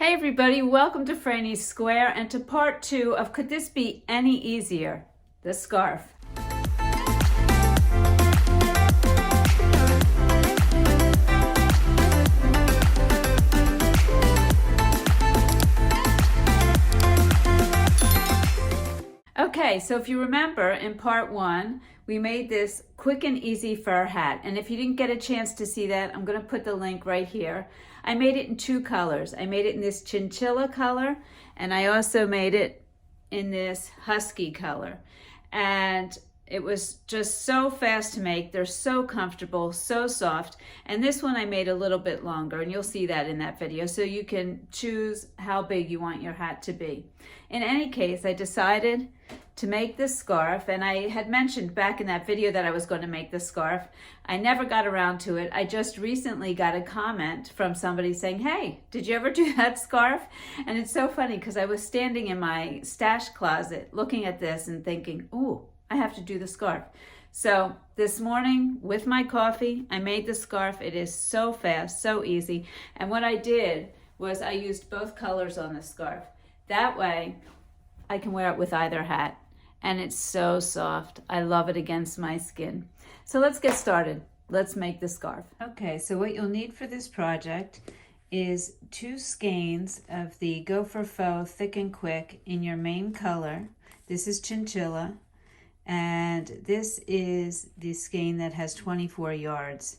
Hey everybody, welcome to Frannie's Square and to part 2 of Could This Be Any Easier? The scarf. Okay, so if you remember in part 1, we made this quick and easy fur hat. And if you didn't get a chance to see that, I'm going to put the link right here. I made it in 2 colors. I made it in this chinchilla color, and I also made it in this husky color. And it was just so fast to make. They're so comfortable, so soft. And this one I made a little bit longer, and you'll see that in that video. So you can choose how big you want your hat to be. In any case, I decided to make this scarf, and I had mentioned back in that video that I was going to make the scarf. I never got around to it. I just recently got a comment from somebody saying, hey, did you ever do that scarf? And it's so funny because I was standing in my stash closet looking at this and thinking, ooh, I have to do the scarf. So this morning with my coffee, I made the scarf. It is so fast, so easy. And what I did was I used both colors on the scarf. That way I can wear it with either hat. And it's so soft. I love it against my skin. So let's get started. Let's make the scarf. Okay, so what you'll need for this project is 2 skeins of the Go for Faux Thick and Quick in your main color. This is chinchilla, and this is the skein that has 24 yards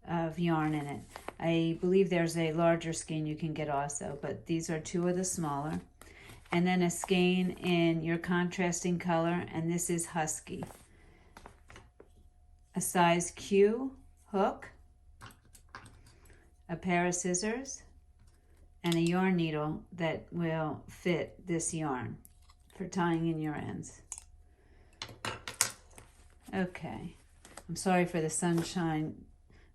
of yarn in it. I believe there's a larger skein you can get also, but these are 2 of the smaller. And then a skein in your contrasting color, and this is husky. A size Q hook, a pair of scissors, and a yarn needle that will fit this yarn for tying in your ends. Okay, I'm sorry for the sunshine.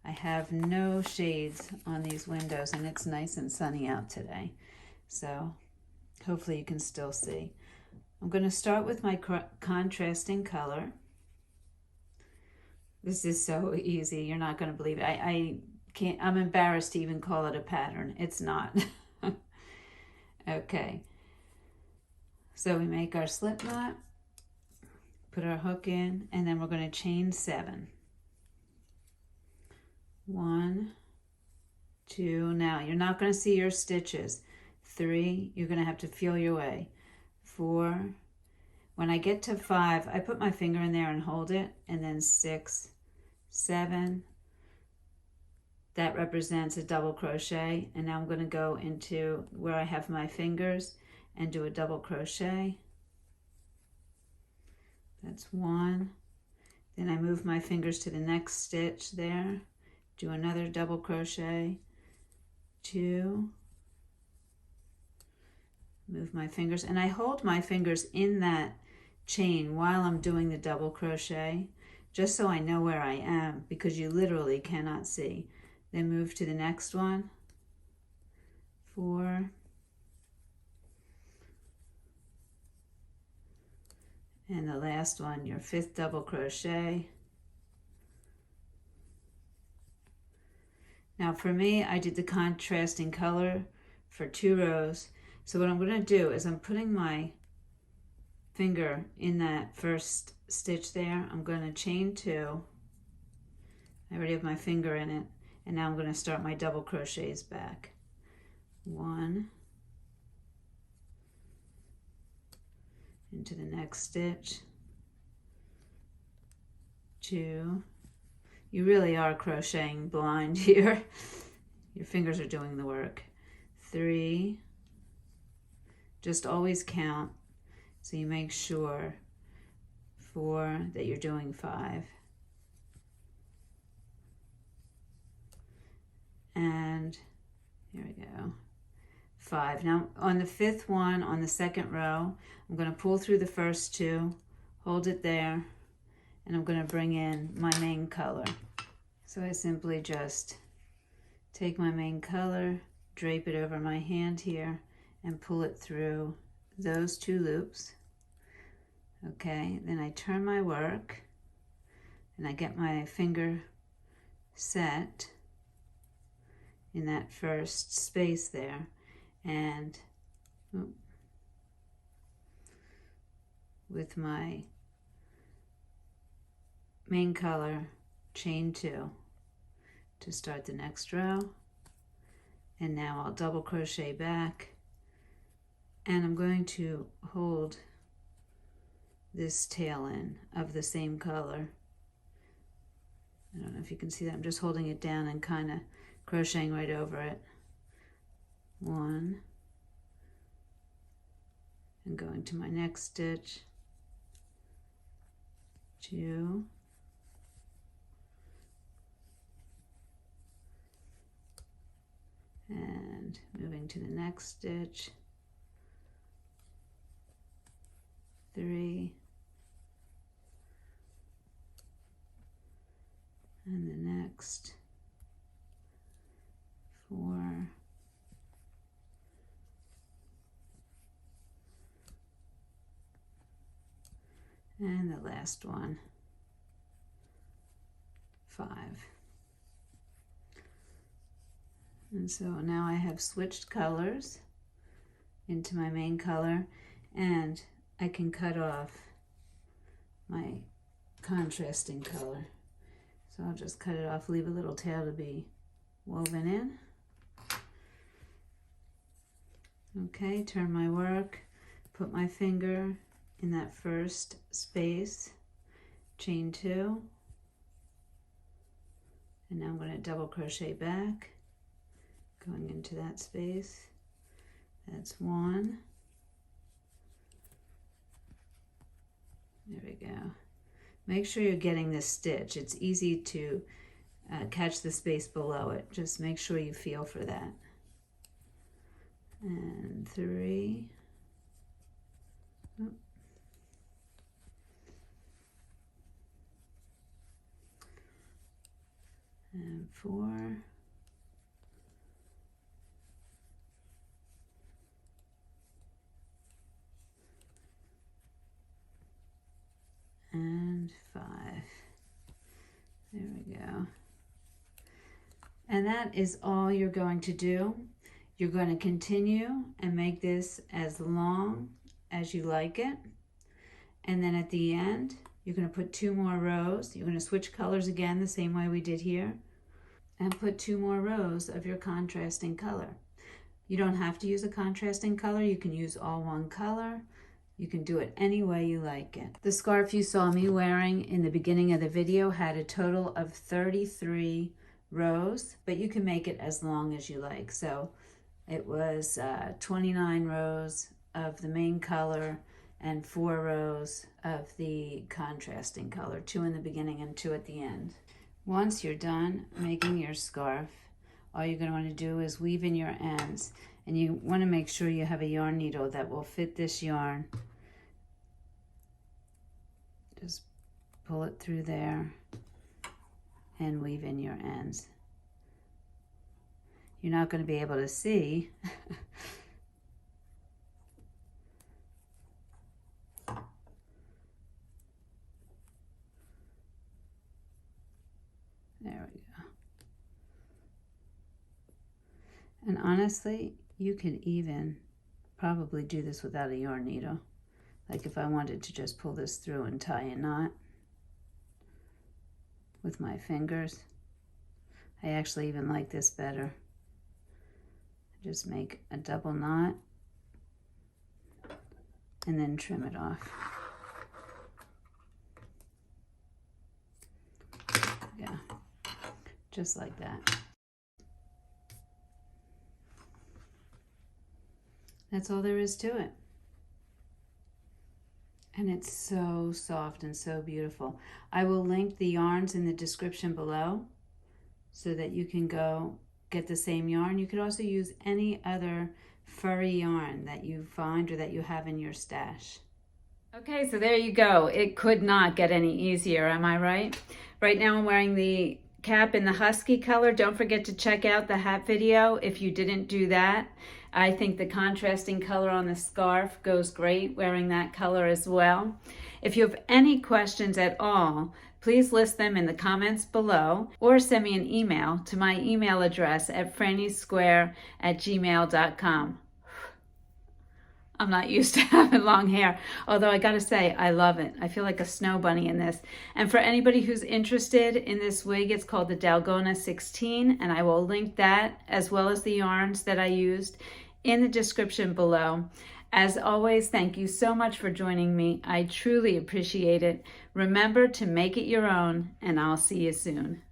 I have no shades on these windows, and it's nice and sunny out today. So hopefully you can still see. I'm going to start with my contrasting color. This is so easy. You're not going to believe it. I'm embarrassed to even call it a pattern. It's not. Okay. So we make our slip knot, put our hook in, and then we're going to chain 7. 1, 2. Now you're not going to see your stitches. 3, you're going to have to feel your way. 4, when I get to 5, I put my finger in there and hold it, and then 6, 7, that represents a double crochet, and now I'm going to go into where I have my fingers and do a double crochet. That's 1. Then I move my fingers to the next stitch there, do another double crochet, 2, move my fingers, and I hold my fingers in that chain while I'm doing the double crochet, just so I know where I am, because you literally cannot see. Then move to the next one, 4, and the last one, your 5th double crochet. Now for me, I did the contrasting color for 2 rows. So what I'm going to do is I'm putting my finger in that first stitch there. I'm going to chain 2. I already have my finger in it. And now I'm going to start my double crochets back. 1. Into the next stitch. 2. You really are crocheting blind here. Your fingers are doing the work. 3. Just always count so you make sure 4 that you're doing 5. And here we go. 5. Now on the 5th one, on the 2nd row, I'm going to pull through the first 2, hold it there, and I'm going to bring in my main color. So I simply just take my main color, drape it over my hand here, and pull it through those 2 loops. Okay, then I turn my work and I get my finger set in that first space there, and with my main color, chain 2 to start the next row. And now I'll double crochet back, and I'm going to hold this tail in of the same color. I don't know if you can see that. I'm just holding it down and kind of crocheting right over it. 1, and going to my next stitch, 2, and moving to the next stitch, 3, and the next, 4, and the last one, 5. And so now I have switched colors into my main color, and I can cut off my contrasting color. So I'll just cut it off, leave a little tail to be woven in. Okay, turn my work, put my finger in that first space, chain 2, and now I'm going to double crochet back, going into that space. That's 1. There we go. Make sure you're getting this stitch. It's easy to catch the space below it. Just make sure you feel for that. And 3. And 4. And 5. There we go. And that is all you're going to do. You're going to continue and make this as long as you like it. And then at the end, you're going to put 2 more rows. You're going to switch colors again the same way we did here, and put 2 more rows of your contrasting color. You don't have to use a contrasting color. You can use all one color. You can do it any way you like it. The scarf you saw me wearing in the beginning of the video had a total of 33 rows, but you can make it as long as you like. So it was 29 rows of the main color and 4 rows of the contrasting color, 2 in the beginning and 2 at the end. Once you're done making your scarf, all you're going to want to do is weave in your ends, and you want to make sure you have a yarn needle that will fit this yarn. Just pull it through there and weave in your ends. You're not going to be able to see There we go. And honestly, you could even probably do this without a yarn needle. Like if I wanted to just pull this through and tie a knot with my fingers. I actually even like this better. Just make a double knot and then trim it off. Yeah, just like that. That's all there is to it. And it's so soft and so beautiful. I will link the yarns in the description below so that you can go get the same yarn. You could also use any other furry yarn that you find or that you have in your stash. Okay, so there you go. It could not get any easier, am I right? Right now I'm wearing the cap in the husky color. Don't forget to check out the hat video if you didn't do that. I think the contrasting color on the scarf goes great wearing that color as well. If you have any questions at all, please list them in the comments below or send me an email to my email address at franniesquare@gmail.com. I'm not used to having long hair, although I gotta say, I love it. I feel like a snow bunny in this. And for anybody who's interested in this wig, it's called the Dalgona 16, and I will link that as well as the yarns that I used in the description below. As always, thank you so much for joining me. I truly appreciate it. Remember to make it your own, and I'll see you soon.